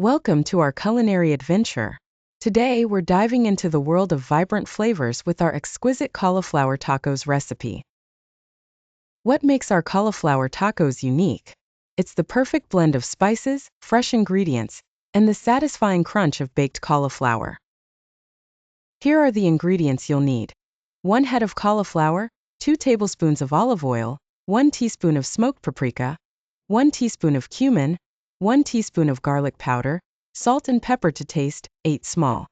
Welcome to our culinary adventure. Today, we're diving into the world of vibrant flavors with our exquisite cauliflower tacos recipe. What makes our cauliflower tacos unique? It's the perfect blend of spices, fresh ingredients, and the satisfying crunch of baked cauliflower. Here are the ingredients you'll need. 1 head of cauliflower, 2 tablespoons of olive oil, 1 teaspoon of smoked paprika, 1 teaspoon of cumin, 1 teaspoon of garlic powder, salt and pepper to taste, 8 small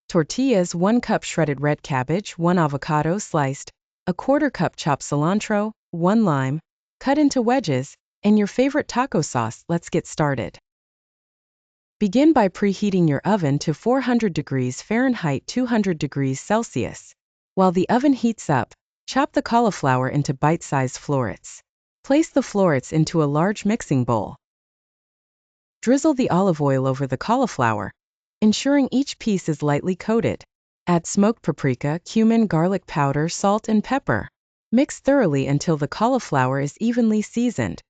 tortillas, 1 cup shredded red cabbage, 1 avocado sliced, a 1/4 cup chopped cilantro, 1 lime, cut into wedges, and your favorite taco sauce. Let's get started. Begin by preheating your oven to 400 degrees Fahrenheit 200 degrees Celsius. While the oven heats up, chop the cauliflower into bite-sized florets. Place the florets into a large mixing bowl. Drizzle the olive oil over the cauliflower, ensuring each piece is lightly coated. Add smoked paprika, cumin, garlic powder, salt, and pepper. Mix thoroughly until the cauliflower is evenly seasoned.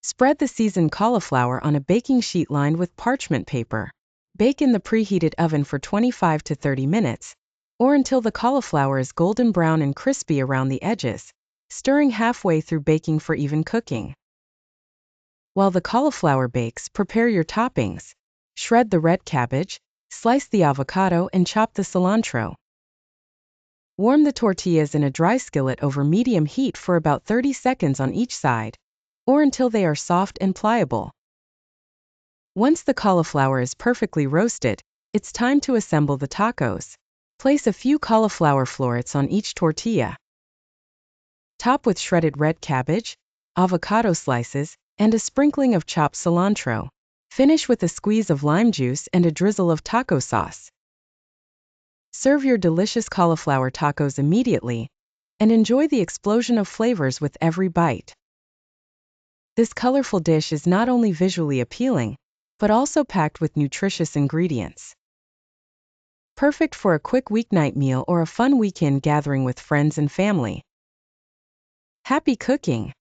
Spread the seasoned cauliflower on a baking sheet lined with parchment paper. Bake in the preheated oven for 25 to 30 minutes, or until the cauliflower is golden brown and crispy around the edges, stirring halfway through baking for even cooking. While the cauliflower bakes, prepare your toppings. Shred the red cabbage, slice the avocado, and chop the cilantro. Warm the tortillas in a dry skillet over medium heat for about 30 seconds on each side, or until they are soft and pliable. Once the cauliflower is perfectly roasted, it's time to assemble the tacos. Place a few cauliflower florets on each tortilla. Top with shredded red cabbage, avocado slices, and a sprinkling of chopped cilantro. Finish with a squeeze of lime juice and a drizzle of taco sauce. Serve your delicious cauliflower tacos immediately, and enjoy the explosion of flavors with every bite. This colorful dish is not only visually appealing, but also packed with nutritious ingredients. Perfect for a quick weeknight meal or a fun weekend gathering with friends and family. Happy cooking!